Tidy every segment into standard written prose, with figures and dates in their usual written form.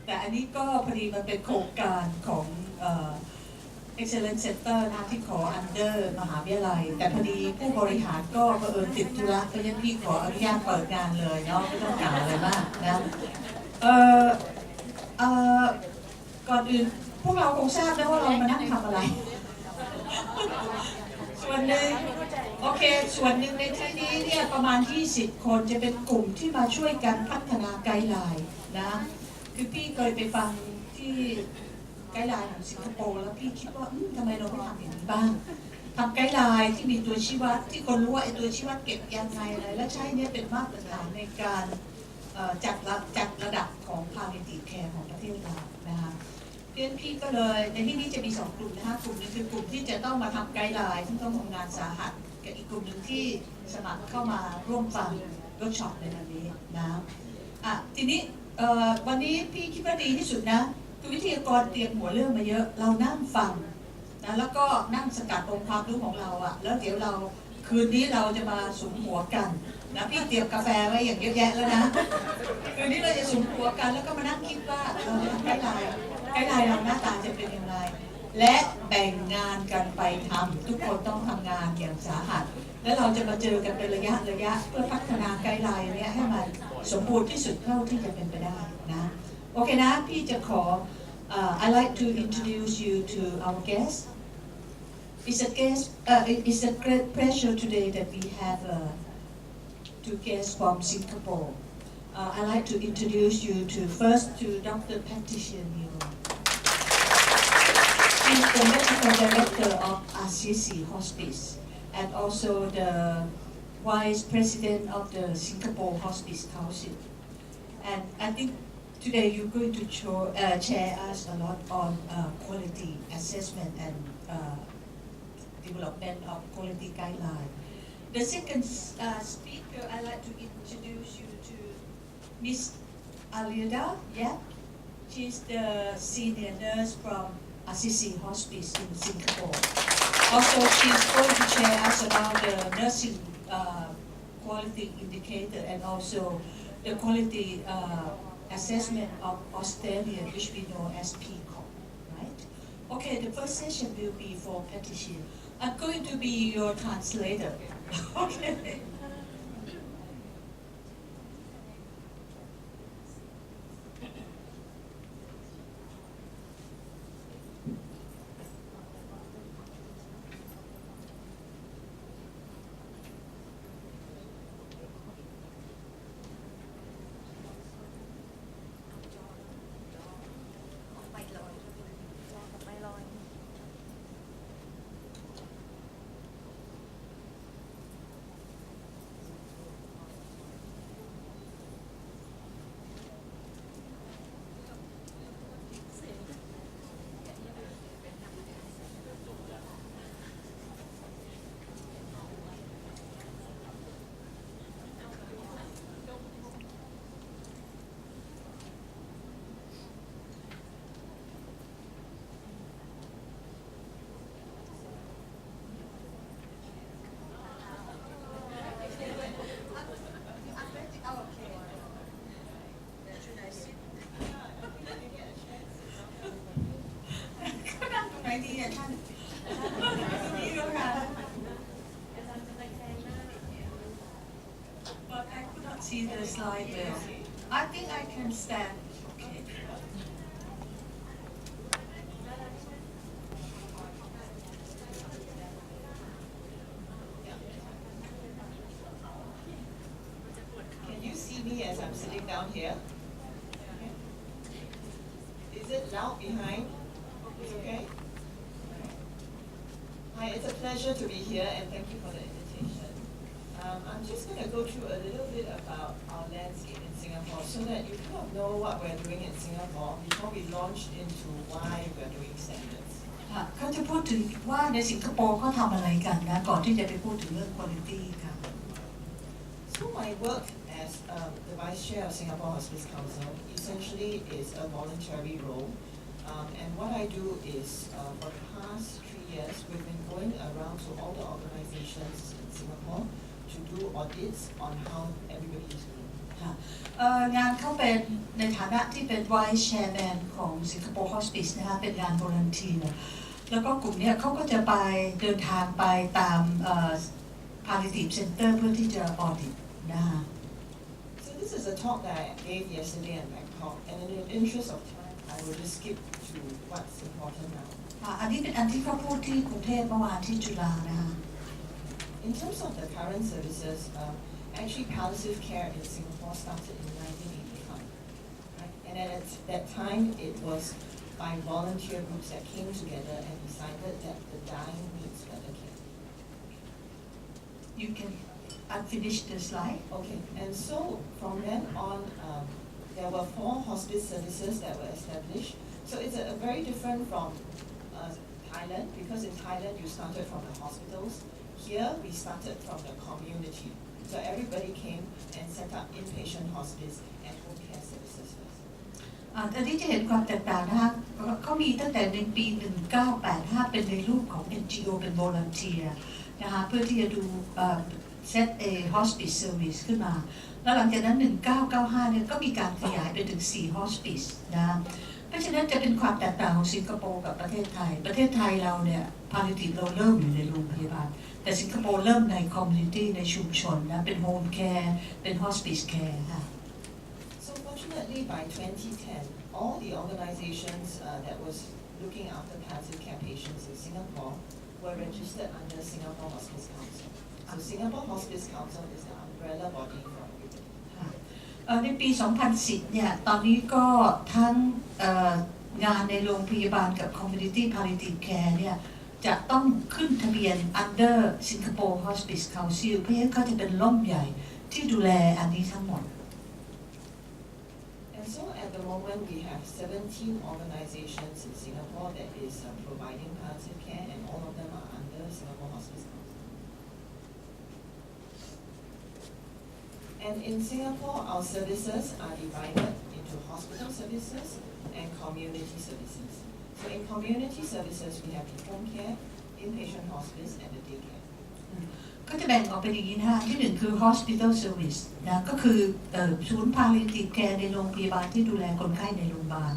แต่อันนี้ก็พอดีมันเป็นโครงการของExcellence Center นะที่ขอ under มหาวิทยาลัยแต่พอดีผู้บริหารก็เผอิญติดธุระเพราะฉะนั้นพี่ขออนุญาตเปิดงานเลยเนาะไม่ต้องกล่าวอะไรมากนะก่อนอื่นพวกเราคงทราบนะว่าเรามานั่งทำอะไรส่วนหนึ่งโอเคส่วนหนึ่งในที่นี้เนี่ยประมาณ20 คนจะเป็นกลุ่มที่มาช่วยกันพัฒนาไกด์ไลน์นะคือพี่เคยไปฟังที่ไกด์ไลน์ของสิงคโปร์แล้วพี่คิดว่าทำไมเราไม่ทำอย่างนี้บ้างทำไกด์ไลน์ที่มีตัวชี้วัดที่คนรู้ว่าไอ้ตัวชี้วัดเก็บยังไงอะไรและใช้เนี่ยเป็นมาตรฐานในการจัดระดับของ Palliative Care ของประเทศเรานะคะเพื่อนพี่ก็เลยในที่นี้จะมี2 กลุ่มนะคะกลุ่มนึงคือกลุ่มที่จะต้องมาทำไกด์ไลน์ที่ต้องทำงานสาหัสกับอีกกลุ่มหนึ่งที่สมัครเข้ามาร่วมฟังเวิร์กช็อปในวันนี้นะทีนี้วันนี้พี่คิดว่าดีที่สุดนะคือวิทยากรเตรียมหัวเรื่องมาเยอะเรานั่งฟังนะแล้วก็นั่งสกัดองค์ความรู้ของเราแล้วเดี๋ยวเราคืนนี้เราจะมาสุมหัวกันนะพี่เตรียมกาแฟไว้อย่างเยอะแยะแล้วนะคืนนี้เราจะสุมหัวกันแล้วก็มานั่งคิดว่าเราจะทำไกด์ไลน์เราหน้าตาจะเป็นอย่างไรและแบ่งงานกันไปทำทุกคนต้องทำงานอย่างสาหัสแล้วเราจะมาเจอกันเป็นระยะเพื่อพัฒนาไกด์ไลน์นี้ให้มันสมบูรณ์ที่สุดเท่าที่จะเป็นไปได้นะโอเคนะพี่จะขอI'd like to introduce you to our guest. It's a great pleasure today that we have two guests from Singapore. I'd like to introduce you first to Dr. Patricia. She's the medical director of Assisi Hospice and also the vice president of the Singapore Hospice Council. And I think today you're going to share us a lot on quality assessment and development of quality guideline. The second speaker, I'd like to introduce you to Miss Alida. Yeah, she's the senior nurse from Assisi Hospice in Singapore. Also, she's going to share us about the nursing quality indicator and also the quality assessment of Australia, which we know as PCOM, right? Okay, the first session will be for Patricia. I'm going to be your translator. Okay. But I could not see the slide well. I think I can stand. Okay. Can you see me as I'm sitting down here? Is it loud behind? It's okay? Hi, it's a pleasure to be here and thank you for the invitation. I'm just going to go through a little bit about our landscape in Singapore so that you kind of know what we're doing in Singapore before we launch into why we're doing standards. เขาจะพูดถึงว่าในสิงคโปร์เขาทำอะไรกันนะก่อนที่จะไปพูดถึงเรื่อง quality ค่ะ So my work as the Vice Chair of Singapore Hospice Council essentially is a voluntary role. And what I do is for the past 3 years, we've been going around to all the organizations in Singapore to do audits on how everybody is doing. ค่ะงานเขาเป็นในฐานะที่เป็น Vice Chairman ของ Singapore Hospice นะคะเป็นงาน volunteer แล้วก็กลุ่มนี้เขาก็จะไปเดินทางไปตามPalliative Center เพื่อที่จะ audit นะคะ So this is a talk that I gave yesterday in Bangkok, and in the interest of time, I will just skip to what's important now. อันนี้เป็นอันที่เขาพูดที่กรุงเทพเมื่อวานที่จุฬานะคะ In terms of the current services, actually palliative care in Singapore started in 1985. Right? And at that time, it was by volunteer groups that came together and decided that the dying needs better care. You can unfinish the slide. Okay, and so from then on, there were 4 hospice services that were established. So it's a very different from Thailand, because in Thailand you started from the hospitals. Here we started from the community. So everybody came and set up inpatient hospice and home care services first. อันนี้จะเห็นความแตกต่างนะคะเขามีตั้งแต่ในปี 1985 เป็นในรูปของ NGO เป็น volunteer นะคะเพื่อที่จะดูset a hospice service ขึ้นมาแล้วหลังจากนั้น 1995 เนี่ยก็มีการขยายไปถึง 4 hospice นะเพราะฉะนั้นจะเป็นความแตกต่างของสิงคโปร์กับประเทศไทยเราเนี่ย palliative เราเริ่มอยู่ในโรงพยาบาลแต่สิงคโปร์เริ่มใน community ในชุมชนนะเป็น home care เป็น hospice care ค่ะ So fortunately by 2010, all the organizations that was looking after palliative care patients in Singapore were registered under Singapore Hospice Council. So Singapore Hospice Council is the umbrella body for everybody. ในปี 2010 เนี่ย ตอนนี้ก็ทั้งงานในโรงพยาบาลกับ Community Palliative Care เนี่ยจะต้องขึ้นทะเบียน under Singapore Hospice Council เพื่อให้เขาจะเป็นร่มใหญ่ที่ดูแลอันนี้ทั้งหมด And so at the moment we have 17 organizations in Singapore that is providing palliative care, and all of them are under Singapore Hospice Council. And in Singapore, our services are divided into hospital services and community services. So in community services, we have the home care, inpatient hospice, and the day care. ก็จะแบ่งออกเป็นอย่างนี้นะคะที่หนึ่งคือ hospital service นะก็คือศูนย์ palliative care ในโรงพยาบาลที่ดูแลคนไข้ในโรงพยาบาล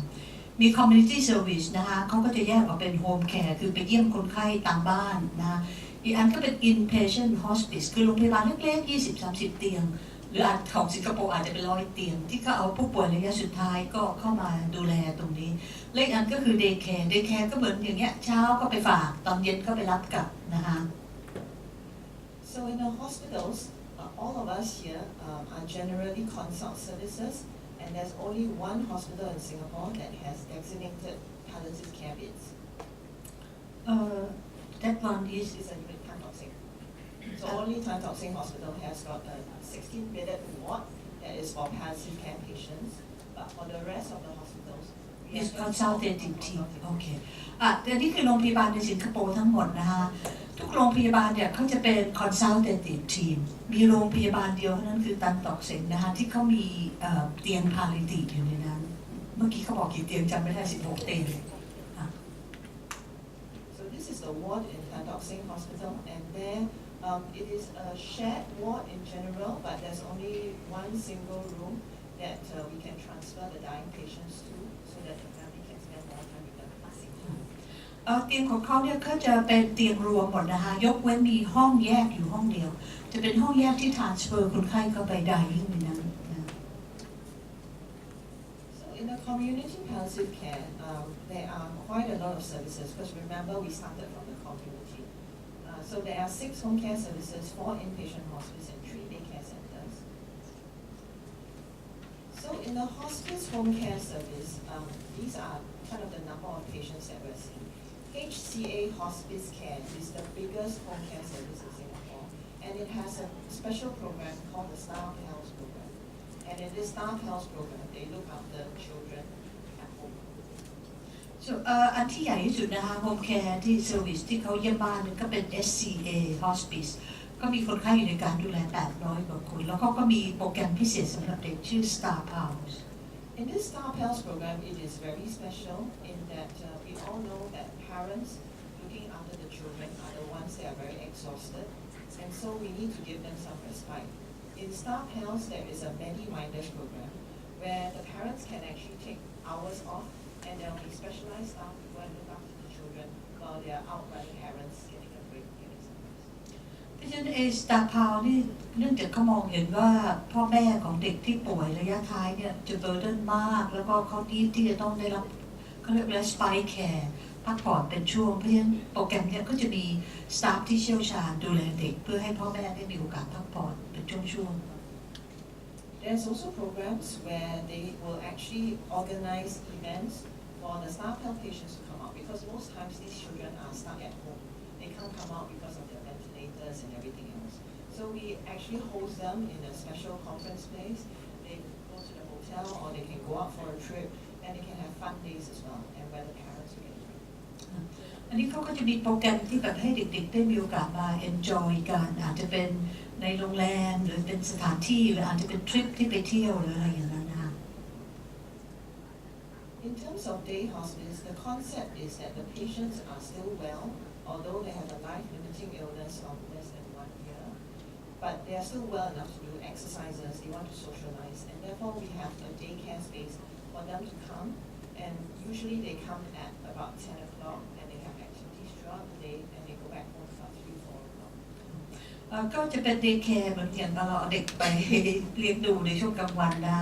มี community service นะคะเขาก็จะแยกออกเป็น home care คือไปเยี่ยมคนไข้ตามบ้านนะอีกอันก็เป็น inpatient hospice คือโรงพยาบาลเล็กๆ 20-30 เตียงหรือของสิงคโปร์อาจจะเป็น100 เตียงที่เขาเอาผู้ป่วยระยะสุดท้ายก็เข้ามาดูแลตรงนี้และอีกอันก็คือ day care ก็เหมือนอย่างเงี้ยเช้าก็ไปฝากตอนเย็นก็ไปรับกลับนะคะ So in the hospitals, all of us here are generally consult services, and there's only one hospital in Singapore that has designated palliative care beds. That one is a unit Tan Tock Seng. So only Tan Tock Seng Hospital has got a 16-bedded ward that is for palliative care patients, but for the rest of the hospitals, we is have consultative team โอเคแต่นี่คือโรงพยาบาลในสิงคโปร์ทั้งหมดนะคะทุกโรงพยาบาลเนี่ยเขาจะเป็น consultative team มีโรงพยาบาลเดียวเท่านั้นคือตันตอกเซ็งนะคะที่เขามีเตียง palliative อยู่ในนั้นเมื่อกี้เขาบอกกี่เตียงจำไม่ได้16 เตียง So this is the ward in Tan Tock Seng Hospital, and there it is a shared ward in general, but there's only one single room that we can transfer the dying patients to, so that the family can spend more time with them. เตียงของเขาเนี่ยก็จะเป็นเตียงรวมหมดนะคะยกเว้นมีห้องแยกอยู่ห้องเดียวจะเป็นห้องแยกที่ transfer คนไข้เข้าไปได้ยิ่งในนั้น So in the community palliative care, there are quite a lot of services, because remember we started from the community. So there are 6 home care services, 4 inpatient hospice, and 3 day care centers. So in the hospice home care service, these are kind of the number of patients that we're seeing. HCA Hospice Care is the biggest home care service in Singapore, and it has a special program called the Staff Health Program. And in this Staff Health Program, they look after children at home. So อันที่ใหญ่ที่สุดนะคะ home care ที่ service ที่เขาเยี่ยมบ้านก็เป็น SCA Hospice ก็มีคนไข้อยู่ในการดูแล800 กว่าคนแล้วก็มีโปรแกรมพิเศษสำหรับเด็กชื่อ Star House. In this Staff Health Program, it is very special in that we all know that parents looking after the children are the ones that are very exhausted, and so we need to give them some respite. in staff health, there is a many-minded program where the parents can actually take hours off, and there will be specialized staff to go and look after the children while they are out by the parents getting a break, getting some rest. เพราะฉะนั้นสตาร์พาวนี่เนื่องจากเขามองเห็นว่าพ่อแม่ของเด็กที่ป่วยระยะท้ายเนี่ยจะเบอร์เดนมากแล้วก็เขาดีที่จะต้องได้รับเขาเรียกว่า respite care พักผ่อนเป็นช่วงเพราะฉะนั้นโปรแกรมนี้ก็จะมีสตาฟที่เชี่ยวชาญดูแลเด็กเพื่อให้พ่อแม่ได้มีโอกาสพักผ่อนเป็นช่วงๆ There's also programs where they will actually organize events for the staff health patients to come out because most times these children are stuck at home. They can't come out because of their ventilators and everything else. So we actually host them in a special conference place. They go to the hotel or they can go out for a trip and they can have fun days as well and where the parents will get a break. อันนี้เขาก็จะมีโปรแกรมที่แบบให้เด็กๆได้มีโอกาสมา enjoy กันอาจจะเป็นในโรงแรมหรือเป็นสถานที่หรืออาจจะเป็นทริปที่ไปเที่ยวหรืออะไรอย่างนั้นนะคะ In terms of day hospice, the concept is that the patients are still well, although they have a life-limiting illness of less than 1 year, but they are still well enough to do exercises, they want to socialize, and therefore we have a daycare space for them to come, and usually they come at about 10 o'clock, and they have activities throughout the day, and they go back home about 3-4 o'clock. ก็จะเป็น daycare เหมือนอย่างเราเอาเด็กไปเลี้ยงดูในช่วงกลางวันนะ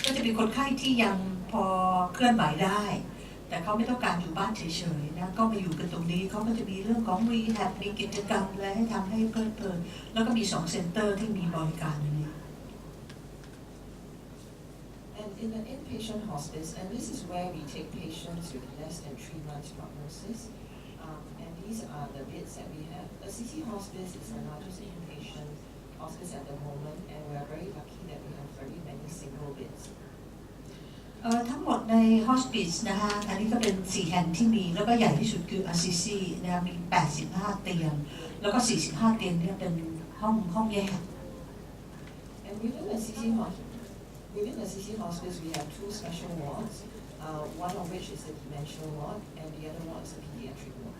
ก็จะมีคนไข้ที่ยังพอเคลื่อนไหวได้แต่เขาไม่ต้องการอยู่บ้านเฉยๆนะก็มาอยู่กันตรงนี้เขาก็จะมีเรื่องของ rehab มีกิจกรรมอะไรให้ทำให้เพลิดเพลินแล้วก็มี2 center ที่มีบริการนี้ And in the inpatient hospice, and this is where we take patients with less than 3 months prognosis, and these are the beds that we have. A CC hospice is the largest inpatient hospice at the moment, and we are very lucky that we have very many single beds. ทั้งหมดใน hospice นะคะอันนี้ก็เป็น4แห่งที่มีแล้วก็ใหญ่ที่สุดคือ RCC นะคะมี85 เตียงแล้วก็45 เตียงเนี่ยเป็นห้องแยก And within the CC hospice, we have 2 special wards, one of which is the dementia ward, and the other one is the pediatric ward.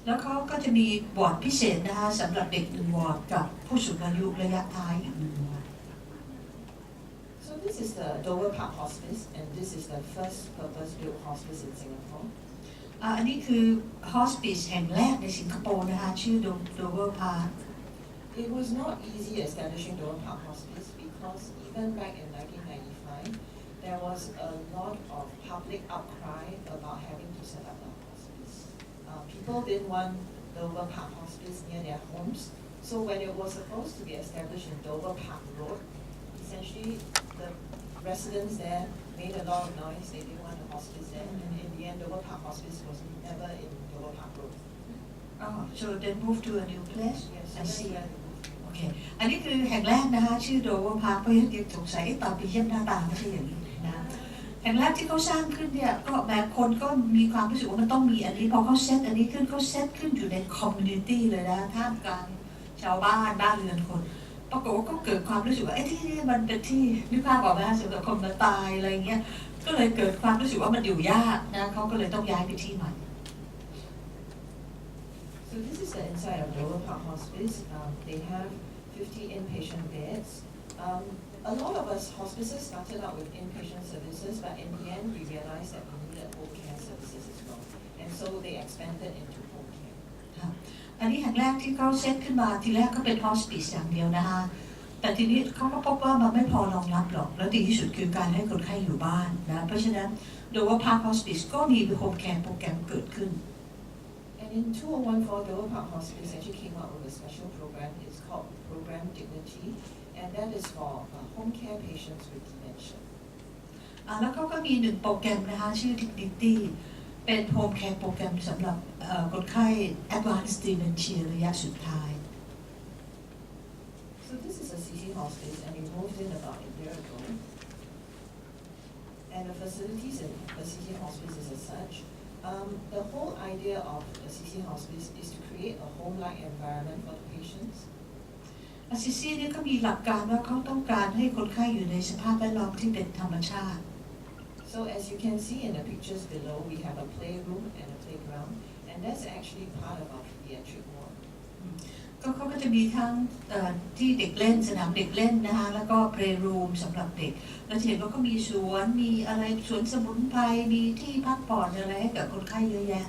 แล้วเขาก็จะมีวอร์ดพิเศษนะคะสำหรับเด็ก1 วอร์ดกับผู้สูงอายุระยะท้ายอีก1 วอร์ด So this is the Dover Park Hospice, and this is the first purpose-built hospice in Singapore. อันนี้คือ hospice แห่งแรกในสิงคโปร์นะคะชื่อ Dover Park It was not easy establishing Dover Park Hospice because even back in 1995, there was a lot of public outcry about having to set up a hospice. People didn't want Dover Park Hospice near their homes, so when it was supposed to be established in Dover Park Road, essentially the residents there made a lot of noise. They didn't want a hospice there, and in the end, Dover Park Hospice was never in Dover Park Road. Oh, so they moved to a new place? Yes, I see. where they moved. โอเค อันนี้คือแห่งแรกนะคะชื่อ Dover Park เพราะยังสงสัยตอนไปเยี่ยมหน้าตาไม่ใช่อย่างนี้นะแห่งแรกที่เขาสร้างขึ้นเนี่ยก็แม้คนก็มีความรู้สึกว่ามันต้องมีอันนี้พอเขาเซตอันนี้ขึ้นเขาเซตขึ้นอยู่ในคอมมูนิตี้เลยนะท่ามกลางชาวบ้านเรือนคนปรากฏว่าก็เกิดความรู้สึกว่าที่นี่มันเป็นที่นึกภาพออกไหมสำหรับคนมาตายอะไรเงี้ยก็เลยเกิดความรู้สึกว่ามันอยู่ยากนะเขาก็เลยต้องย้ายไปที่ใหม่ So this is the inside of Dover Park Hospice. They have 50 inpatient beds. A lot of us hospices started out with inpatient services, but in the end we realized that we needed home care services as well. And so they expanded into home care. อันนี้แห่งแรกที่เขาเซตขึ้นมาทีแรกก็เป็น hospice อย่างเดียวนะคะแต่ทีนี้เขาก็พบว่ามันไม่พอรองรับหรอกแล้วดีที่สุดคือการให้คนไข้อยู่บ้านนะเพราะฉะนั้น Dover Park Hospice ก็มี home care โปรแกรมเกิดขึ้น And in 2014, Dover Park Hospice actually came out with a special program. It's called Program Dignity, and that is for home care patients with dementia. แล้วก็มี1 โปรแกรมนะคะชื่อ Dignity เป็น home care โปรแกรมสำหรับคนไข้ advanced dementia ระยะสุดท้าย So this is a CC hospice, and we moved in about a year ago. And the facilities in the CC hospice is as such. The whole idea of the CC hospice is to create a home-like environment for the patients. RCC เนี่ยก็มีหลักการว่าเขาต้องการให้คนไข้อยู่ในสภาพแวดล้อมที่เป็นธรรมชาติ So as you can see in the pictures below, we have a playroom and a playground, and that's actually part of our pediatric ward. เขาก็จะมีทั้งที่เด็กเล่นสนามเด็กเล่นนะคะแล้วก็ playroom สำหรับเด็กเราจะเห็นว่าก็มีสวนมีอะไรสวนสมุนไพรมีที่พักผ่อนอะไรให้กับคนไข้เยอะแยะ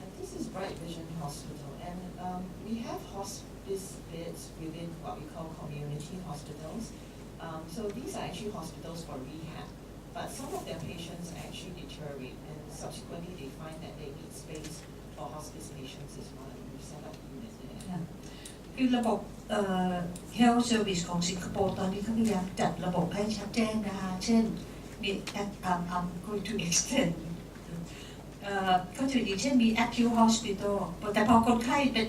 And this is Bright Vision Hospital, and we have hospice beds within what we call community hospitals. So these are actually hospitals for rehab, but some of their patients actually deteriorate, and subsequently they find that they need space for hospice patients as well. And we set up units there. คือระบบ health service ของสิงคโปร์ตอนนี้เขาพยายามจัดระบบให้ชัดแจ้งนะคะเช่นมี I'm going to extend ก็จะมีเช่นมี acute hospital แต่พอคนไข้เป็น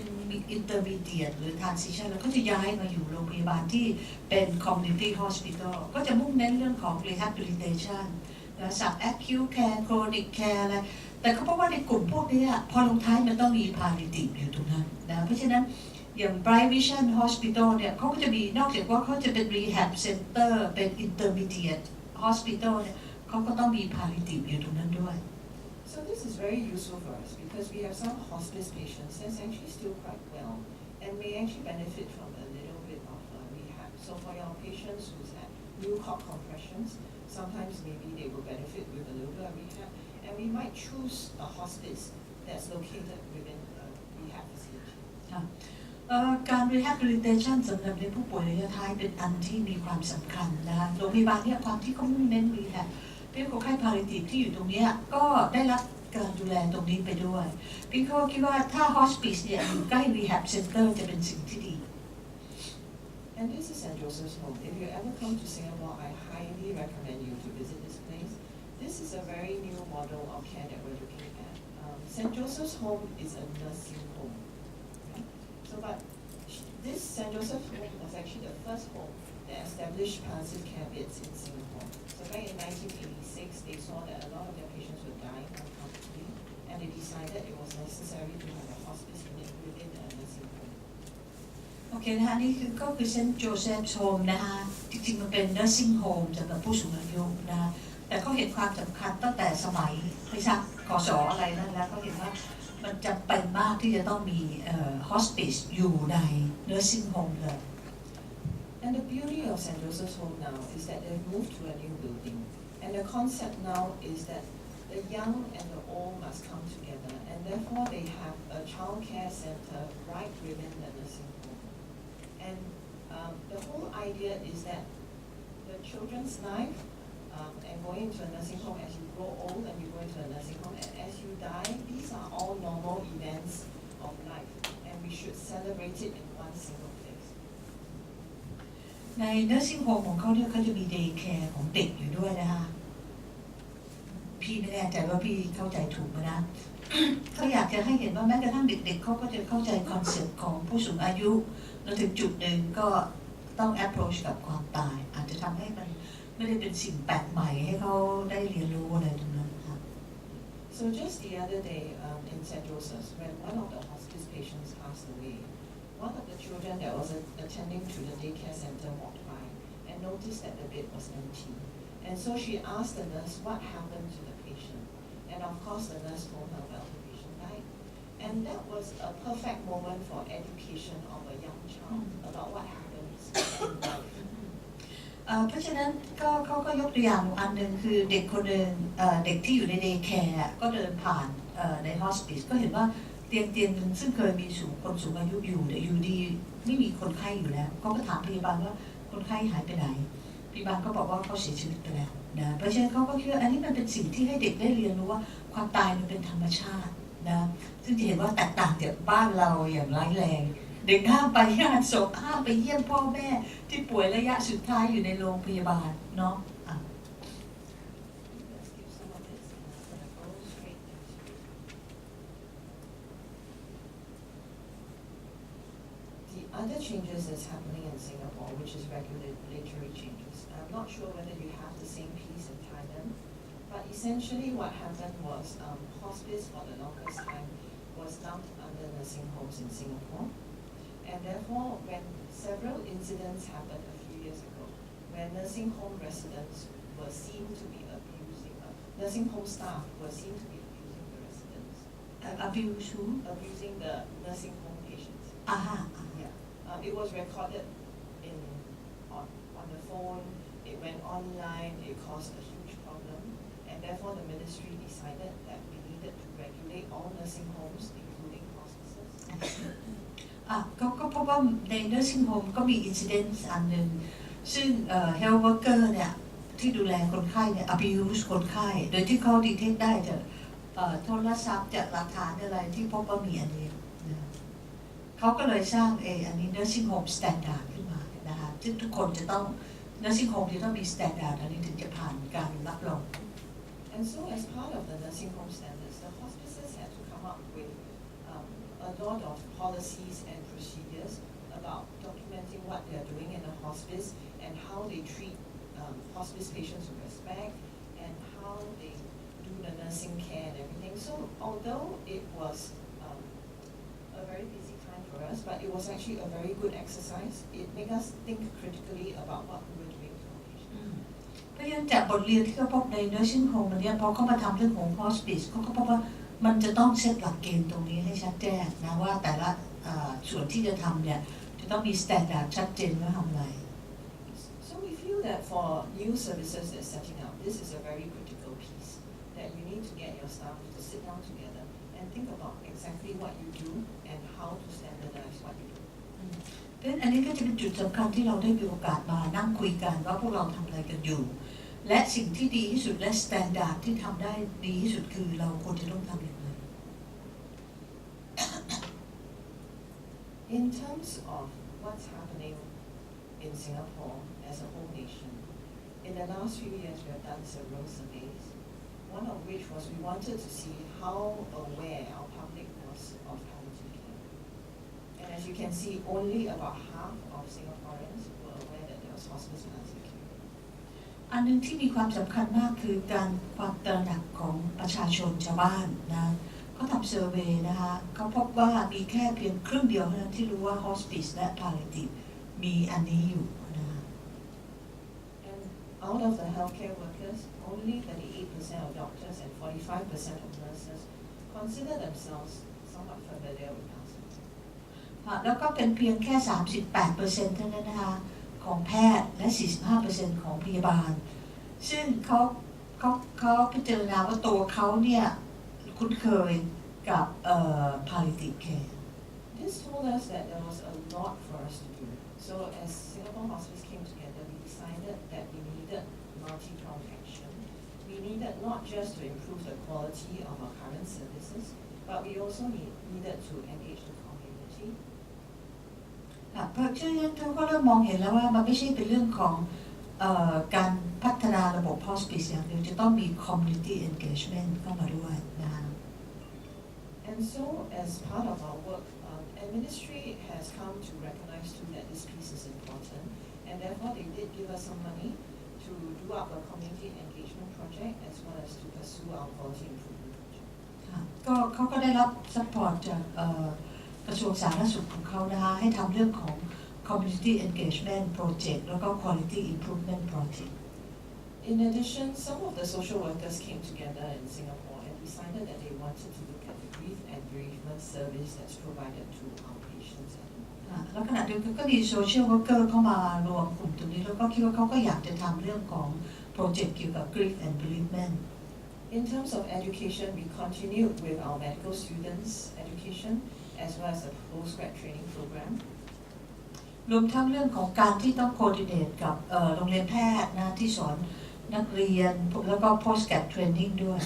intermediate หรือ transition แล้วก็จะย้ายมาอยู่โรงพยาบาลที่เป็น community hospital ก็จะมุ่งเน้นเรื่องของ rehabilitation จาก acute care chronic care อะไรแต่ก็เพราะว่าในกลุ่มพวกนี้พอลงท้ายมันต้องมี palliative อยู่ตรงนั้นนะเพราะฉะนั้นอย่าง Bright Vision Hospital เนี่ยเขาก็จะมีนอกจากว่าเขาจะเป็น rehab center เป็น intermediate hospital เนี่ยเขาก็ต้องมี palliative อยู่ตรงนั้นด้วย So this is very useful for us because we have some hospice patients that's actually still quite well and may actually benefit from a little bit of rehab. So for your patients who's had new cord compressions, sometimes maybe they will benefit with a little bit of rehab, and we might choose a hospice that's located within a rehab facility. การ rehabilitation สำหรับในผู้ป่วยระยะท้ายเป็นอันที่มีความสำคัญนะคะโรงพยาบาลเนี่ยความที่เขามุ่งเน้น rehab เพื่อคนไข้ palliative ที่อยู่ตรงนี้ก็ได้รับการดูแลตรงนี้ไปด้วยพี่เขาคิดว่าถ้า hospice เนี่ยอยู่ใกล้ rehab center จะเป็นสิ่งที่ดี And this is St. Joseph's Home. If you ever come to Singapore, I highly recommend you to visit this place. This is a very new model of care that we're looking at. St. Joseph's Home is a nursing home. Okay? So, but this St. Joseph's Home was actually the first home that established palliative care beds in Singapore. So back in 1986, they saw that a lot of their patients were dying uncomfortably, and they decided it was necessary to have a hospice unit within a nursing home. โอเคนะคะนี่ก็คือเซนต์โจเซฟส์โฮมนะคะจริงๆมันเป็น nursing home สำหรับผู้สูงอายุนะแต่เขาเห็นความสำคัญตั้งแต่สมัยไม่ทราบกศอะไรนั่นแล้วเขาเห็นว่ามันจำเป็นมากที่จะต้องมีhospice อยู่ใน nursing home เลย And the beauty of St. Joseph's Home now is that they've moved to a new building, and the concept now is that the young and the old must come together, and therefore they have a child care center right within the nursing home. And the whole idea is that the children's life and going into a nursing home as you grow old and you go into a nursing home and as you die, these are all normal events of life, and we should celebrate it in one single place. ใน nursing home ของเขาเนี่ยเขาจะมี day care ของเด็กอยู่ด้วยนะคะพี่ไม่แน่ใจว่าพี่เข้าใจถูกไหมนะ เขาอยากจะให้เห็นว่าแม้กระทั่งเด็กๆเขาก็จะเข้าใจคอนเซ็ปต์ของผู้สูงอายุแล้วถึงจุดหนึ่งก็ต้อง approach กับความตายอาจจะทำให้มันไม่ได้เป็นสิ่งแปลกใหม่ให้เขาได้เรียนรู้อะไรตรงนั้นค่ะ So just the other day in St. Joseph's, when one of the hospice patients passed away, one of the children that was attending to the daycare center walked by and noticed that the bed was empty. And so she asked the nurse what happened to the patient. And of course the nurse told her, well, the patient died. And that was a perfect moment for education of a young child about what happens in life. เพราะฉะนั้นเขาก็ยกตัวอย่างอันหนึ่งคือเด็กคนหนึ่งเด็กที่อยู่ใน day care ก็เดินผ่านใน hospice ก็เห็นว่าเตียงหนึ่งซึ่งเคยมีคนสูงอายุอยู่แต่อยู่ดีไม่มีคนไข้อยู่แล้วเขาก็ถามพยาบาลว่าคนไข้หายไปไหนพยาบาลก็บอกว่าเขาเสียชีวิตไปแล้วนะเพราะฉะนั้นเขาก็คิดว่าอันนี้มันเป็นสิ่งที่ให้เด็กได้เรียนรู้ว่าความตายมันเป็นธรรมชาตินะซึ่งจะเห็นว่าแตกต่างจากบ้านเราอย่างร้ายแรงเด็กห้ามไปงานศพห้ามไปเยี่ยมพ่อแม่ที่ป่วยระยะสุดท้ายอยู่ในโรงพยาบาลเนาะ Other changes that's happening in Singapore, which is regulatory changes. I'm not sure whether you have the same piece in Thailand, but essentially what happened was hospice for the longest time was dumped under nursing homes in Singapore. And therefore, when several incidents happened a few years ago, where nursing home residents were seen to be abusing, nursing home staff were seen to be abusing the residents, abusing the nursing home patients. Yeah. It was recorded on the phone. It went online. It caused a huge problem, and therefore the ministry decided that we needed to regulate all nursing homes, including hospices. ก็พบว่าใน nursing home ก็มี incident อันหนึ่งซึ่งhealth worker เนี่ยที่ดูแลคนไข้เนี่ย abuse คนไข้โดยที่เขา detect ได้จากโทรศัพท์จากหลักฐานอะไรที่พบว่ามีอันนี้นะเขาก็เลยสร้างอันนี้ nursing home standard ขึ้นมานะคะซึ่งทุกคนจะต้อง nursing home จะต้องมี standard อันนี้ถึงจะผ่านการรับรอง And so as part of the nursing home standards, the hospices had to come up with a lot of policies and procedures about documenting what they are doing in a hospice and how they treat hospice patients with respect and how they do the nursing care and everything. So although it was a very busy time for us, but it was actually a very good exercise. It made us think critically about what we were doing to our patients. เพราะฉะนั้นจากบทเรียนที่เขาพบใน nursing home เนี่ยพอเขามาทำเรื่องของ hospice เขาก็พบว่ามันจะต้องเซตหลักเกณฑ์ตรงนี้ให้ชัดแจ้งนะว่าแต่ละส่วนที่จะทำเนี่ยจะต้องมี standard ชัดเจนว่าทำอะไร So we feel that for new services that's setting up, this is a very critical piece that you need to get your staff to sit down together and think about exactly what you do and how to standardize what you do. เพราะฉะนั้นอันนี้ก็จะเป็นจุดสำคัญที่เราได้มีโอกาสมานั่งคุยกันว่าพวกเราทำอะไรกันอยู่และสิ่งที่ดีที่สุดและ standard ที่ทำได้ดีที่สุดคือเราควรจะต้องทำอย่างไร In terms of what's happening in Singapore as a whole nation, in the last few years we have done several surveys, one of which was we wanted to see how aware our public was of palliative care. And as you can see, only about half of Singaporeans were aware that there was hospice palliative care. อันนึงที่มีความสำคัญมากคือการความตระหนักของประชาชนชาวบ้านนะเขาทำเซอร์เวย์นะคะเขาพบว่ามีแค่เพียงครึ่งเดียวเท่านั้นที่รู้ว่า hospice และ palliative มีอันนี้อยู่นะ And out of the healthcare workers, only 38% of doctors and 45% of nurses consider themselves somewhat familiar with hospice. แล้วก็เป็นเพียงแค่ 38% เท่านั้นนะคะของแพทย์และ 45% ของพยาบาลซึ่งเขาพิจารณาว่าตัวเขาเนี่ยคุ้นเคยกับpalliative care. This told us that there was a lot for us to do. So as Singapore Hospice came together, we decided that we needed multi-pronged action. We needed not just to improve the quality of our current services, but we also needed to engage the community. เพราะฉะนั้นเขาก็เริ่มมองเห็นแล้วว่ามันไม่ใช่เป็นเรื่องของการพัฒนาระบบ hospice อย่างเดียวจะต้องมี community engagement เข้ามาด้วยนะคะ And so as part of our work, the ministry has come to recognize too that this piece is important, and therefore they did give us some money to do up a community engagement project as well as to pursue our quality improvement project. เขาก็ได้รับ support จากกระทรวงสาธารณสุขของเขานะคะให้ทำเรื่องของ community engagement project แล้วก็ quality improvement project. In addition, some of the social workers came together in Singapore and decided that they wanted to look at the grief and bereavement service that's provided to our patients. แล้วขณะเดียวกันก็มี social worker เข้ามารวมกลุ่มตรงนี้แล้วก็คิดว่าเขาก็อยากจะทำเรื่องของโปรเจกต์เกี่ยวกับ grief and bereavement. In terms of education, we continued with our medical students' education as well as the postgrad training program. รวมทั้งเรื่องของการที่ต้อง coordinate กับโรงเรียนแพทย์นะที่สอนนักเรียนแล้วก็ postgrad training ด้วย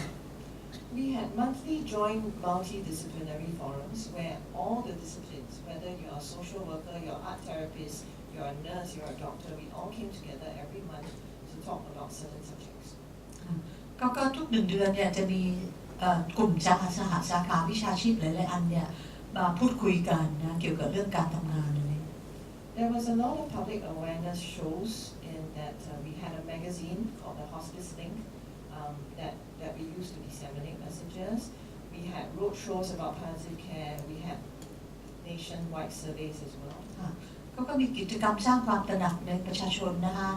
We had monthly joint multidisciplinary forums where all the disciplines, whether you're a social worker, you're an art therapist, you're a nurse, you're a doctor, we all came together every month to talk about certain subjects. ก็ทุก1 เดือนเนี่ยจะมีกลุ่มสาขาวิชาชีพหลายๆอันเนี่ยมาพูดคุยกันนะเกี่ยวกับเรื่องการทำงานอะไร There was a lot of public awareness shows in that we had a magazine called the Hospice Link that we used to disseminate messages. We had road shows about palliative care. We had nationwide surveys as well. ก็มีกิจกรรมสร้างความตระหนักในประชาชนนะคะ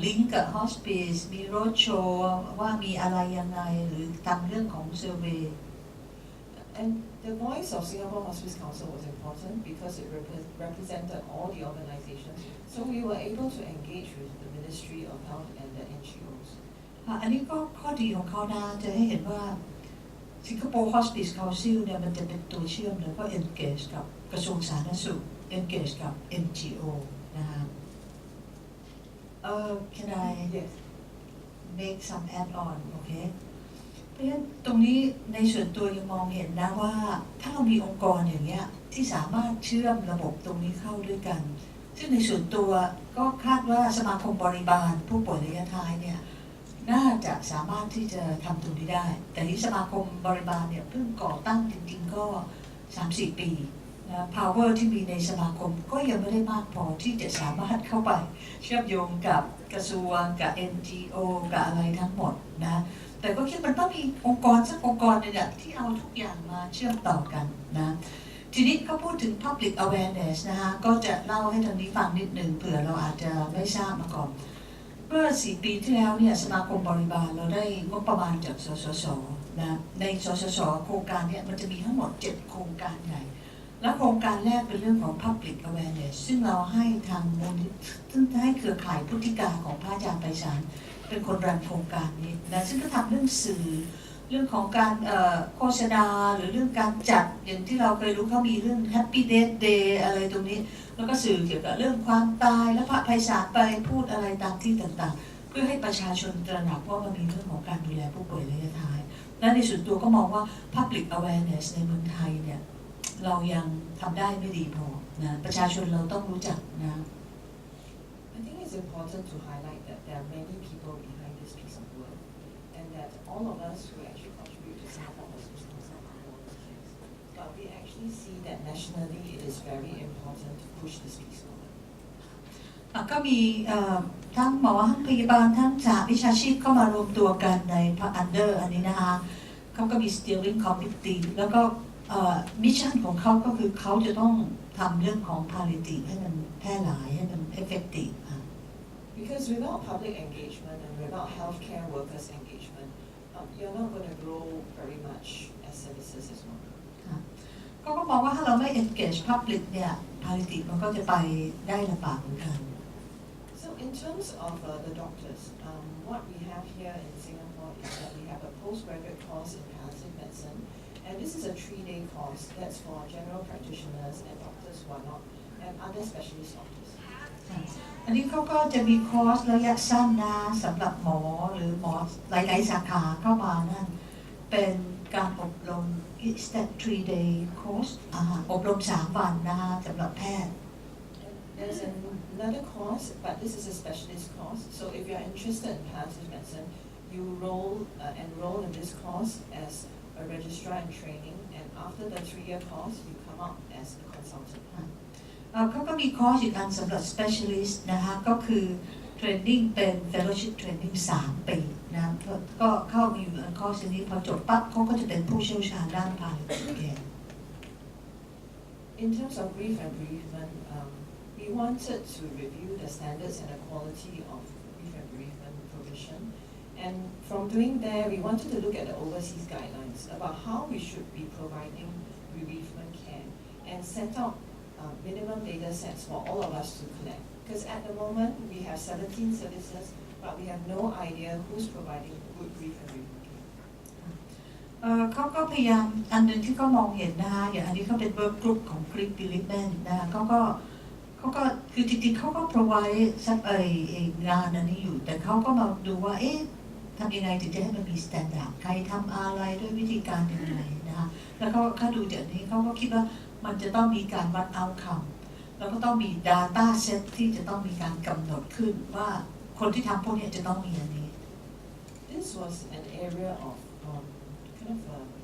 ลิงก์กับ hospice มี road show ว่ามีอะไรยังไงหรือทำเรื่องของ survey And the voice of Singapore Hospice Council was important because it represented all the organizations. So we were able to engage with the Ministry of Health and the NGOs. อันนี้ก็ข้อดีของเขานะจะให้เห็นว่า Singapore Hospice Council เนี่ยมันจะเป็นตัวเชื่อมแล้วก็ engage กับกระทรวงสาธารณสุข engage กับ NGO นะคะ Can I Yes. make some add-on โอเคเพราะฉะนั้นตรงนี้ในส่วนตัวยังมองเห็นนะว่าถ้าเรามีองค์กรอย่างเงี้ยที่สามารถเชื่อมระบบตรงนี้เข้าด้วยกันซึ่งในส่วนตัวก็คาดว่าสมาคมบริบาลผู้ป่วยระยะท้ายเนี่ยน่าจะสามารถที่จะทำตรงนี้ได้แต่ที่สมาคมบริบาลเนี่ยเพิ่งก่อตั้งจริงๆก็ 3-4 ปีนะ power ที่มีในสมาคมก็ยังไม่ได้มากพอที่จะสามารถเข้าไปเชื่อมโยงกับกระทรวงกับ NGO กับอะไรทั้งหมดนะแต่ก็คิดมันต้องมีองค์กรสักองค์กรนึงที่เอาทุกอย่างมาเชื่อมต่อกันนะทีนี้เขาพูดถึง public awareness นะคะก็จะเล่าให้ทางนี้ฟังนิดหนึ่งเผื่อเราอาจจะไม่ทราบมาก่อนเมื่อ 4 ปีที่แล้วเนี่ยสมาคมบริบาลเราได้งบประมาณจากสสสนะในสสสโครงการเนี่ยมันจะมีทั้งหมด 7 โครงการใหญ่และโครงการแรกเป็นเรื่องของ public awareness ซึ่งเราให้ทางมูลนิธิซึ่งให้เครือข่ายพุทธิกาของพระอาจารย์ไพศาลเป็นคนรันโครงการนี้นะซึ่งก็ทำเรื่องสื่อเรื่องของการโฆษณาหรือเรื่องการจัดอย่างที่เราเคยรู้เขามีเรื่อง Happy Death Day อะไรตรงนี้แล้วก็สื่อเกี่ยวกับเรื่องความตายและพระไพศาลไปพูดอะไรตามที่ต่างๆเพื่อให้ประชาชนตระหนักว่ามันมีเรื่องของการดูแลผู้ป่วยระยะท้ายและในส่วนตัวก็มองว่า Public Awareness ในเมืองไทยเนี่ยเรายังทำได้ไม่ดีพอนะประชาชนเราต้องรู้จักนะ I think it's important to highlight that there are many people behind this piece of work and that all of us who actually contribute to Singapore Hospice Council are volunteers. But we actually see that nationally it is very important to push this piece forward. ก็มีทั้งหมอทั้งพยาบาลทั้งสหวิชาชีพเข้ามารวมตัวกันใน under อันนี้นะคะเขาก็มี steering committee แล้วก็มิชชั่นของเขาก็คือเขาจะต้องทำเรื่องของ palliative ให้มันแพร่หลายให้มัน effective Because without public engagement and without healthcare workers engagement, you're not going to grow very much as services as well. ก็มองว่าถ้าเราไม่ engage public เนี่ย palliative มันก็จะไปได้ลำบากเหมือนกัน So in terms of the doctors, what we have here in Singapore is that we have a postgraduate course in palliative medicine, and this is a 3-day course that's for general practitioners and doctors who are not, and other specialist doctors. อันนี้เขาก็จะมีคอร์สระยะสั้นนะสำหรับหมอหรือหมอหลายๆสาขาเข้ามานั่นเป็นการอบรม It's that 3-day course อบรม3 วันนะคะสำหรับแพทย์ There's another course, but this is a specialist course. So if you're interested in palliative medicine, you enroll in this course as a registrar in training, and after the 3-year course, you come out as a consultant. เขาก็มีคอร์สอีกอันสำหรับ specialist นะคะก็คือ training เป็น fellowship training 3 ปีนะก็เข้าอยู่ในคอร์สนี้พอจบปั๊บเขาก็จะเป็นผู้เชี่ยวชาญด้าน palliative care. In terms of grief and bereavement, we wanted to review the standards and the quality of grief and bereavement provision. And from doing there, we wanted to look at the overseas guidelines about how we should be providing bereavement care and set out minimum data sets for all of us to collect. Because at the moment, we have 17 services, but we have no idea who's providing good grief and bereavement care. เขาก็พยายามอันหนึ่งที่เขามองเห็นนะคะอย่างอันนี้เขาเป็น work group ของ grief bereavement นะคะเขาก็คือจริงๆเขาก็ provide งานอันนี้อยู่แต่เขาก็มาดูว่าทำยังไงถึงจะให้มันมี standard ใครทำอะไรด้วยวิธีการยังไงนะคะแล้วเขาดูจากนี้เขาก็คิดว่ามันจะต้องมีการวัด outcome แล้วก็ต้องมี data set ที่จะต้องมีการกำหนดขึ้นว่าคนที่ทำพวกนี้จะต้องมีอันนี้ This was an area of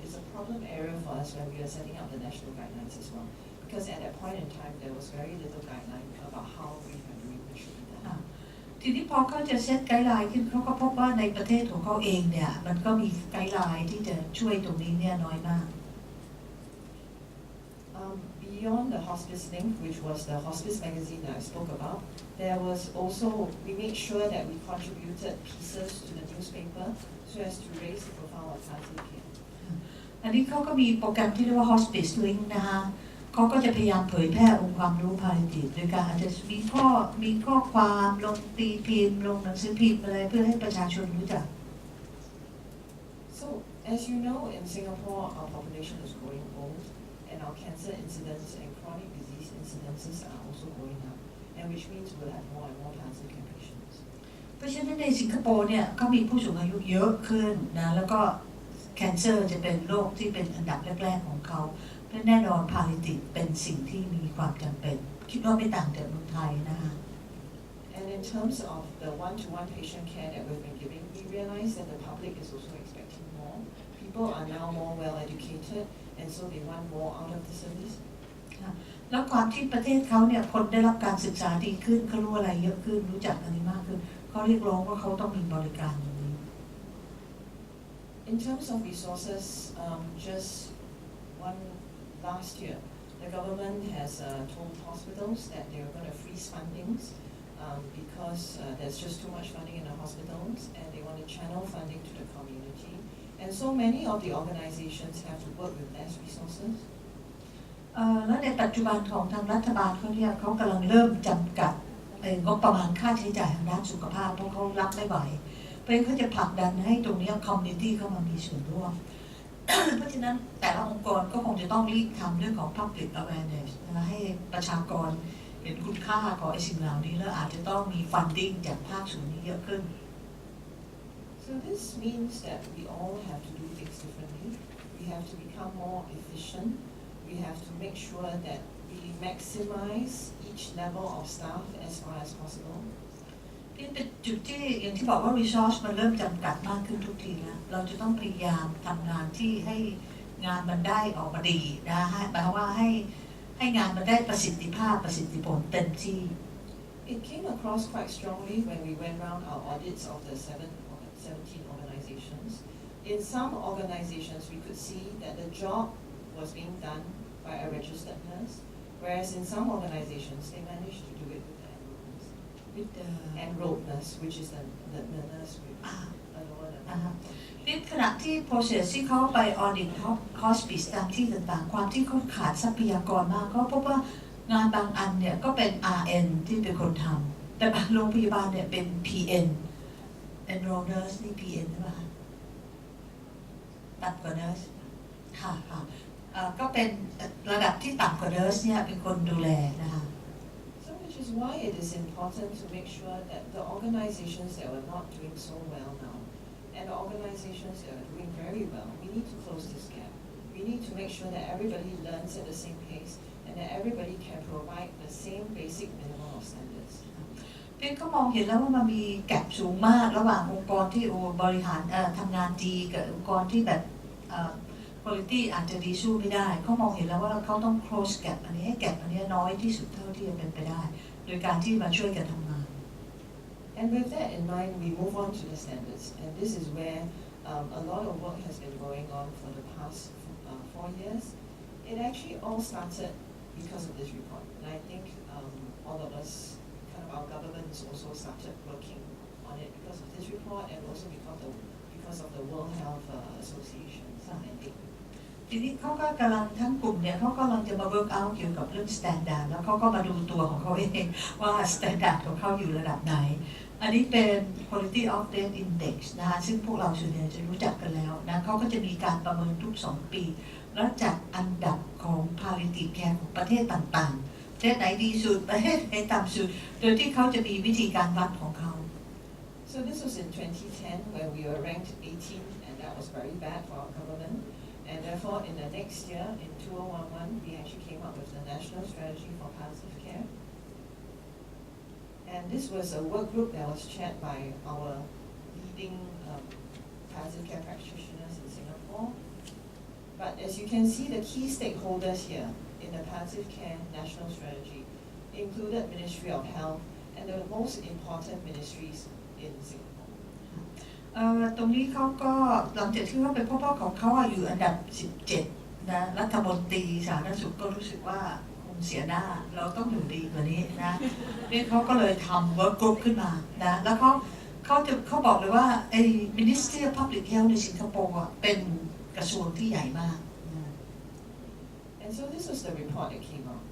it's a problem area for us when we were setting up the national guidelines as well. Because at that point in time, there was very little guideline about how grief and bereavement should be done. ทีนี้พอเขาจะเซตไกด์ไลน์ขึ้นเขาก็พบว่าในประเทศของเขาเองเนี่ยมันก็มีไกด์ไลน์ที่จะช่วยตรงนี้เนี่ยน้อยมาก Beyond the hospice link, which was the hospice magazine that I spoke about, there was also, we made sure that we contributed pieces to the newspaper so as to raise the profile of palliative care. อันนี้เขาก็มีโปรแกรมที่เรียกว่า Hospice Link นะคะเขาก็จะพยายามเผยแพร่องค์ความรู้ Palliative โดยการอาจจะมีข้อความลงตีพิมพ์ลงหนังสือพิมพ์อะไรเพื่อให้ประชาชนรู้จัก So as you know, in Singapore, our population is growing old, and our cancer incidence and chronic disease incidences are also going up, and which means we'll have more and more palliative care patients. เพราะฉะนั้นในสิงคโปร์เนี่ยเขามีผู้สูงอายุเยอะขึ้นนะแล้วก็แคนเซอร์จะเป็นโรคที่เป็นอันดับแรกๆของเขาเพราะแน่นอน Palliative เป็นสิ่งที่มีความจำเป็นคิดว่าไม่ต่างจากเมืองไทยนะคะ And in terms of the one-to-one patient care that we've been giving, we realize that the public is also expecting more. People are now more well-educated, and so they want more out of the service. แล้วความที่ประเทศเขาเนี่ยคนได้รับการศึกษาดีขึ้นเขารู้อะไรเยอะขึ้นรู้จักอะไรมากขึ้นเขาเรียกร้องว่าเขาต้องมีบริการอย่างนี้ In terms of resources, just one last year, the government has told hospitals that they are going to freeze fundings because there's just too much funding in the hospitals, and they want to channel funding to the community. And so many of the organizations have to work with less resources. แล้วในปัจจุบันของทางรัฐบาลเขาเนี่ยเขากำลังเริ่มจำกัดงบประมาณค่าใช้จ่ายทางด้านสุขภาพเพราะเขารับไม่ไหวเพราะฉะนั้นเขาจะผลักดันให้ตรงนี้คอมมูนิตี้เข้ามามีส่วนร่วม เพราะฉะนั้นแต่ละองค์กรก็คงจะต้องรีบทำเรื่องของ public awareness นะให้ประชากรเห็นคุณค่าของไอ้สิ่งเหล่านี้แล้วอาจจะต้องมี funding จากภาคส่วนนี้เยอะขึ้น So this means that we all have to do things differently. We have to become more efficient. We have to make sure that we maximize each level of staff as far as possible. นี่เป็นจุดที่อย่างที่บอกว่า resource มันเริ่มจำกัดมากขึ้นทุกทีแล้วเราจะต้องพยายามทำงานที่ให้งานมันได้ออกมาดีนะฮะหมายความว่าให้งานมันได้ประสิทธิภาพประสิทธิผลเต็มที่ It came across quite strongly when we went round our audits of the 17 organizations. In some organizations, we could see that the job was being done by a registered nurse, whereas in some organizations, they managed to do it with the enrolled nurse, which is the nurse with a lower level. นี่ขณะที่ process ที่เขาไป audit hospice ตามที่ต่างๆความที่เขาขาดทรัพยากรมากก็พบว่างานบางอันเนี่ยก็เป็น RN ที่เป็นคนทำแต่บางโรงพยาบาลเนี่ยเป็น PN enroll nurse นี่ PN ใช่ไหมคะต่ำกว่า nurse ค่ะก็เป็นระดับที่ต่ำกว่า nurse เนี่ยเป็นคนดูแลนะคะ So which is why it is important to make sure that the organizations that were not doing so well now and the organizations that are doing very well, we need to close this gap. We need to make sure that everybody learns at the same pace and that everybody can provide the same basic minimum of standards. เป็นก็มองเห็นแล้วว่ามันมีแกลบสูงมากระหว่างองค์กรที่บริหารทำงานดีกับองค์กรที่แบบquality อาจจะดีสู้ไม่ได้เขามองเห็นแล้วว่าเขาต้อง close gap อันนี้ให้ gap อันนี้น้อยที่สุดเท่าที่จะเป็นไปได้โดยการที่มาช่วยกันทำงาน And with that in mind, we move on to the standards, and this is where a lot of work has been going on for the past 4 years. It actually all started because of this report, and I think all of us, kind of our governments also started working on it because of this report and also because of the World Health Association's mandate. ทีนี้เขาก็กำลังทั้งกลุ่มเนี่ยเขากำลังจะมา work out เกี่ยวกับเรื่อง standard แล้วเขาก็มาดูตัวของเขาเองว่า standard ของเขาอยู่ระดับไหนอันนี้เป็น quality of death index นะคะซึ่งพวกเราส่วนใหญ่จะรู้จักกันแล้วนะเขาก็จะมีการประเมินทุก2 ปีแล้วจัดอันดับของ palliative care ของประเทศต่างๆประเทศไหนดีสุดประเทศไหนต่ำสุดโดยที่เขาจะมีวิธีการวัดของเขา So this was in 2010 when we were ranked 18th, and that was very bad for our government. And therefore, in the next year, in 2011, we actually came up with the National Strategy for Palliative Care. And this was a work group that was chaired by our leading palliative care practitioners in Singapore. But as you can see, the key stakeholders here in the Palliative Care National Strategy included Ministry of Health and the most important ministries in Singapore. ตรงนี้เขาก็หลังจากที่เขาเป็นพ่อของเขาอยู่อันดับ17นะรัฐมนตรีสาธารณสุขก็รู้สึกว่าคงเสียหน้าเราต้องอยู่ดีกว่านี้นะนี่เขาก็เลยทำเวิร์กกรุ๊ปขึ้นมานะแล้วเขา เขาบอกเลยว่าไอ้ Ministry of Public Health ในสิงคโปร์เป็นกระทรวงที่ใหญ่มาก And so this was the report that came out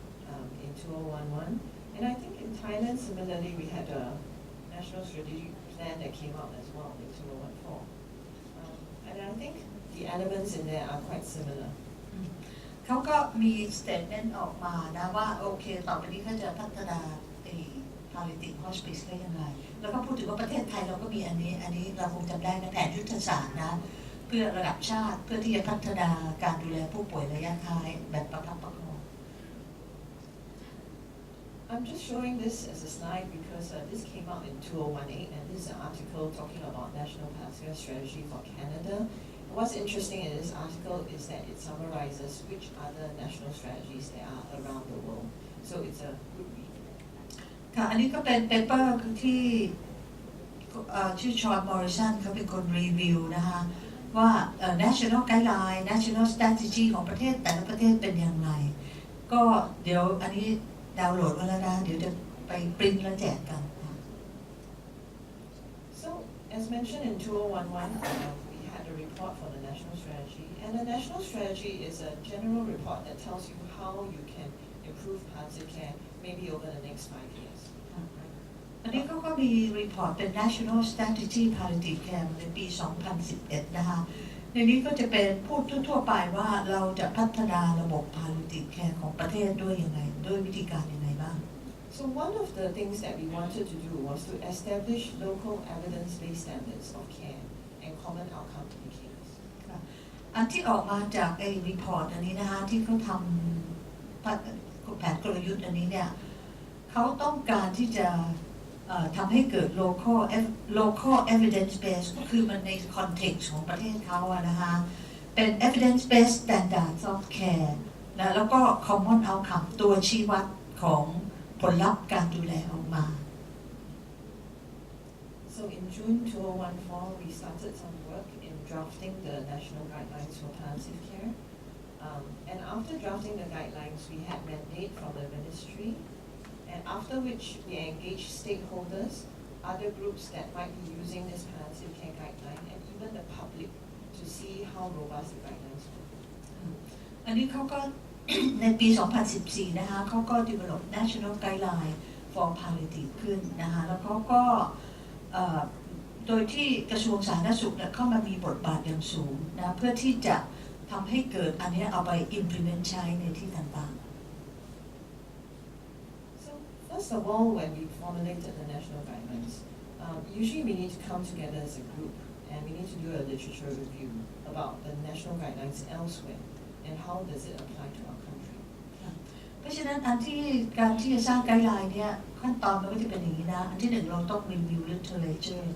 in 2011. And I think in Thailand, similarly, we had a national strategic plan that came out as well in 2014. And I think the elements in there are quite similar. เขาก็มี statement ออกมานะว่าโอเคต่อไปนี้เขาจะพัฒนาไอ้ Palliative Hospice ได้ยังไงแล้วก็พูดถึงว่าประเทศไทยเราก็มีอันนี้เราคงจำได้นะแผนยุทธศาสตร์นะเพื่อระดับชาติเพื่อที่จะพัฒนาการดูแลผู้ป่วยระยะท้ายแบบประคับประคอง I'm just showing this as a slide because this came out in 2018 and this is an article talking about National Palliative Strategy for Canada. What's interesting in this article is that it summarizes which other national strategies there are around the world. So it's a good read. ค่ะอันนี้ก็เป็นเปเปอร์ที่ชื่อชอนมอริสันเขาเป็นคนรีวิวนะคะว่า national guideline national strategy ของประเทศแต่ละประเทศเป็นอย่างไรก็เดี๋ยวอันนี้ดาวน์โหลดมาแล้วนะเดี๋ยวจะไปปริ้นแล้วแจกกัน So as mentioned in 2011, we had a report for the national strategy, and the national strategy is a general report that tells you how you can improve palliative care maybe over the next 5 years. อันนี้ก็มีรีพอร์ตเป็น National Strategy Palliative Care ในปี 2011 นะคะในนี้ก็จะเป็นพูดทั่วๆไปว่าเราจะพัฒนาระบบ Palliative Care ของประเทศด้วยยังไงด้วยวิธีการยังไงบ้าง So one of the things that we wanted to do was to establish local evidence-based standards of care and common outcome indicators. อันที่ออกมาจากไอ้รีพอร์ตอันนี้นะคะที่เขาทำแผนกลยุทธ์อันนี้เนี่ยเขาต้องการที่จะทำให้เกิด local evidence base ก็คือมันใน context ของประเทศเขาอะนะคะเป็น evidence based standards of care นะแล้วก็ common outcome ตัวชี้วัดของผลลัพธ์การดูแลออกมา So in June 2014, we started some work in drafting the national guidelines for palliative care. And after drafting the guidelines, we had mandate from the ministry, and after which we engaged stakeholders, other groups that might be using this palliative care guideline, and even the public to see how robust the guidelines were. อันนี้เขาก็ ในปี 2014 นะคะเขาก็ develop national guideline for palliative ขึ้นนะคะแล้วเขาก็โดยที่กระทรวงสาธารณสุขเข้ามามีบทบาทอย่างสูงนะเพื่อที่จะทำให้เกิดอันนี้เอาไป implement ใช้ในที่ต่างๆ So first of all, when we formulated the national guidelines, usually we need to come together as a group and we need to do a literature review about the national guidelines elsewhere and how does it apply to our country. เพราะฉะนั้นการที่จะสร้างไกด์ไลน์เนี่ยขั้นตอนมันก็จะเป็นอย่างนี้นะอันที่หนึ่งเราต้อง review literature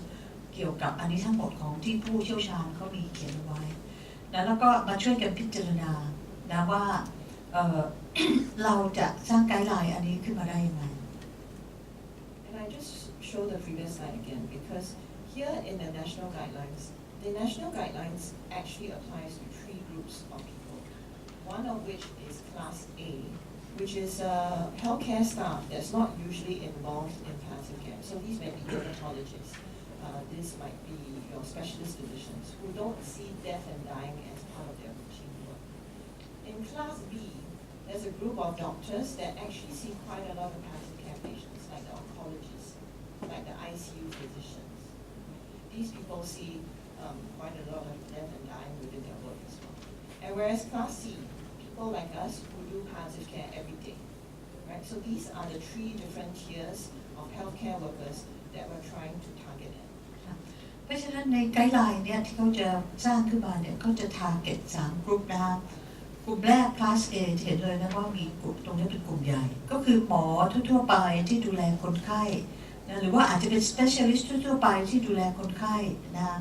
เกี่ยวกับอันนี้ทั้งหมดของที่ผู้เชี่ยวชาญเขามีเขียนเอาไว้แล้วก็มาช่วยกันพิจารณานะว่าเราจะสร้างไกด์ไลน์อันนี้ขึ้นมาได้ยังไง And I just show the previous slide again because here in the national guidelines actually applies to 3 groups of people. One of which is class A, which is healthcare staff that's not usually involved in palliative care. So these may be dermatologists. This might be your specialist physicians who don't see death and dying as part of their routine work. In class B, there's a group of doctors that actually see quite a lot of palliative care patients, like the oncologists, like the ICU physicians. These people see quite a lot of death and dying within their work as well. And whereas class C, people like us who do palliative care every day, right? So these are the 3 different tiers of healthcare workers that we're trying to target at. เพราะฉะนั้นในไกด์ไลน์เนี่ยที่เขาจะสร้างขึ้นมาเนี่ยเขาจะ target 3 กลุ่มนะคะกลุ่มแรก class A เห็นเลยนะว่ามีกลุ่มตรงนี้เป็นกลุ่มใหญ่ก็คือหมอทั่วๆไปที่ดูแลคนไข้นะหรือว่าอาจจะเป็น specialist ทั่วๆไปที่ดูแลคนไข้นะ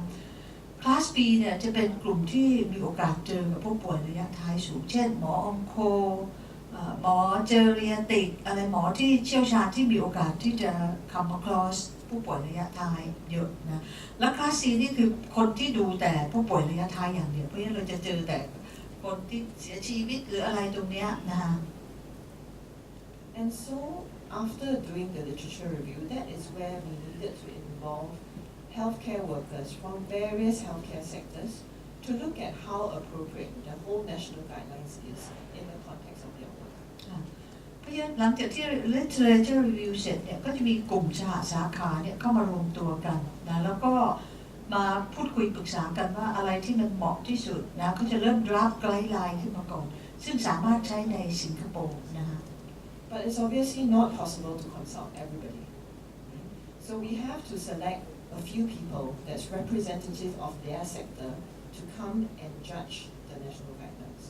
class B เนี่ยจะเป็นกลุ่มที่มีโอกาสเจอกับผู้ป่วยระยะท้ายสูงเช่นหมอองโคหมอเจอเรียติกอะไรหมอที่เชี่ยวชาญที่มีโอกาสที่จะ come across ผู้ป่วยระยะท้ายเยอะนะและคลาส C นี่คือคนที่ดูแต่ผู้ป่วยระยะท้ายอย่างเดียวเพราะฉะนั้นเราจะเจอแต่คนที่เสียชีวิตหรืออะไรตรงเนี้ยนะคะ And so after doing the literature review, that is where we needed to involve healthcare workers from various healthcare sectors to look at how appropriate the whole national guidelines is in the context of their work. เพราะฉะนั้นหลังจากที่ literature review เสร็จเนี่ยก็จะมีกลุ่มสาขาเนี่ยเข้ามารวมตัวกันนะแล้วก็มาพูดคุยปรึกษากันว่าอะไรที่มันเหมาะที่สุดนะก็จะเริ่ม draft guideline ขึ้นมาก่อนซึ่งสามารถใช้ในสิงคโปร์นะฮะ But it's obviously not possible to consult everybody. So we have to select a few people that's representative of their sector to come and judge the national guidelines.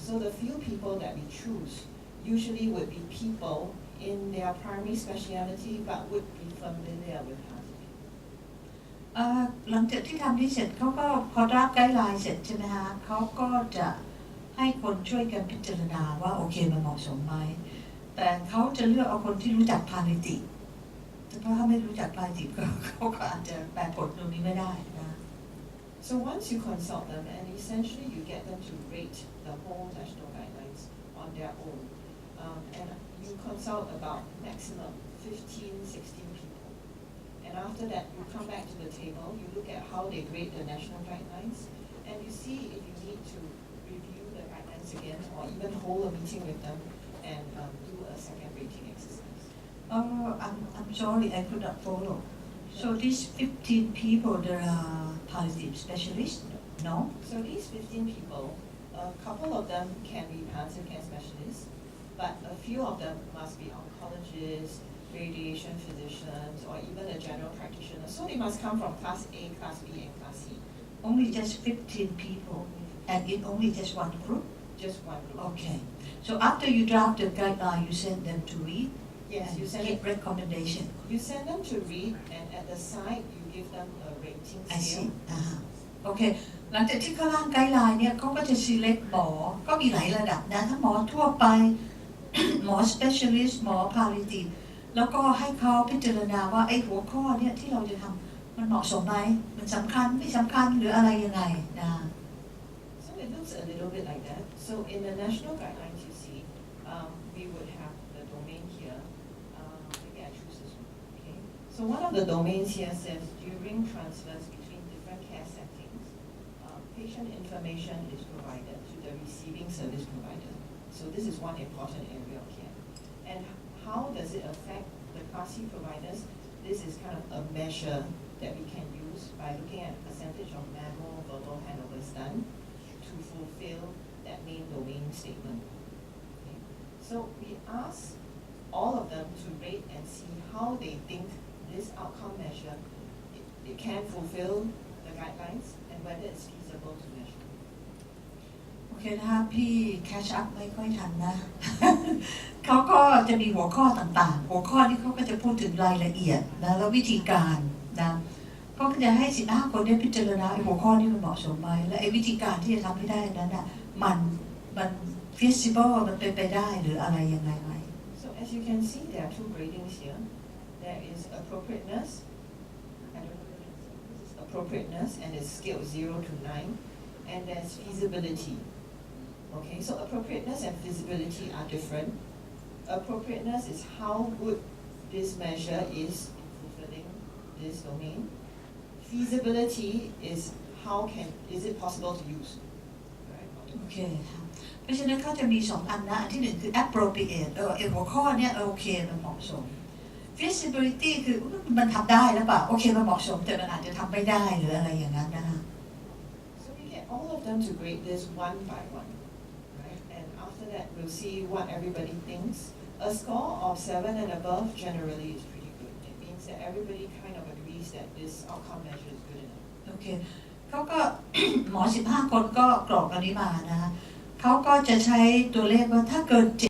So the few people that we choose usually would be people in their primary specialty but would be familiar with palliative. หลังจากที่ทำนี้เสร็จเขาก็พอรับไกด์ไลน์เสร็จใช่ไหมฮะเขาก็จะให้คนช่วยกันพิจารณาว่าโอเคมันเหมาะสมไหมแต่เขาจะเลือกเอาคนที่รู้จัก Palliative แต่เพราะถ้าไม่รู้จัก Palliative เขาก็อาจจะแปลผลตรงนี้ไม่ได้นะ So once you consult them and essentially you get them to rate the whole national guidelines on their own, and you consult about maximum 15, 16 people. And after that, you come back to the table, you look at how they grade the national guidelines, and you see if you need to review the guidelines again or even hold a meeting with them and do a second rating exercise. I'm sorry, I could not follow. So these 15 people, there are palliative specialists? No? So these 15 people, a couple of them can be palliative care specialists, but a few of them must be oncologists, radiation physicians, or even a general practitioner. So they must come from Class A, Class B, and Class C. Only just 15 people, and in only just one group? Just one group. Okay. So after you draft the guideline, you send them to read? Yes, you send give recommendation. You send them to read, and at the side, you give them a rating I scale. see. โอเค หลังจากที่เขาร่างไกด์ไลน์เนี่ยเขาก็จะ select หมอ ก็มีหลายระดับนะทั้งหมอทั่วไป หมอ specialist หมอ palliative แล้วก็ให้เขาพิจารณาว่าไอ้หัวข้อเนี่ยที่เราจะทำมันเหมาะสมไหมมันสำคัญไม่สำคัญหรืออะไรยังไงนะ So it looks a little bit like that. So in the national guidelines, you see, we would have the domain here. Maybe I choose this one. Okay. So one of the domains here says during transfers between different care settings, patient information is provided to the receiving service provider. So this is one important area of care. And how does it affect the Class C providers? This is kind of a measure that we can use by looking at the percentage of manual verbal handovers done to fulfill that main domain statement. Okay. So we ask all of them to rate and see how they think this outcome measure it can fulfill the guidelines and whether it's feasible to measure. โอเคนะคะพี่แคชอัพไม่ค่อยทันนะ เขาก็จะมีหัวข้อต่างๆหัวข้อนี้เขาก็จะพูดถึงรายละเอียดนะแล้ววิธีการนะเขาก็จะให้15 คนได้พิจารณาไอ้หัวข้อนี้มันเหมาะสมไหมและไอ้วิธีการที่จะทำให้ได้นั้นน่ะมัน feasible มันเป็นไปได้หรืออะไรยังไงไหม So as you can see, there are two gradings here. There is appropriateness. I don't know what this is appropriateness, and it's scale 0 to 9, and there's feasibility. Okay, so appropriateness and feasibility are different. Appropriateness is how good this measure is in fulfilling this domain. Feasibility is is it possible to use? Right? โอเคค่ะเพราะฉะนั้นเขาจะมี2 อันนะอันที่1คือ appropriate ไอ้หัวข้อเนี่ยโอเคมันเหมาะสม feasibility คือมันทำได้หรือเปล่าโอเคมันเหมาะสมแต่มันอาจจะทำไม่ได้หรืออะไรอย่างนั้นนะคะ So we get all of them to grade this one by one, right? And after that, we'll see what everybody thinks. A score of 7 and above generally is pretty good. It means that everybody kind of agrees that this outcome measure is good enough. โอเคเขาก็ หมอ15 คนก็กรอกอันนี้มานะเขาก็จะใช้ตัวเลขว่าถ้าเกิน7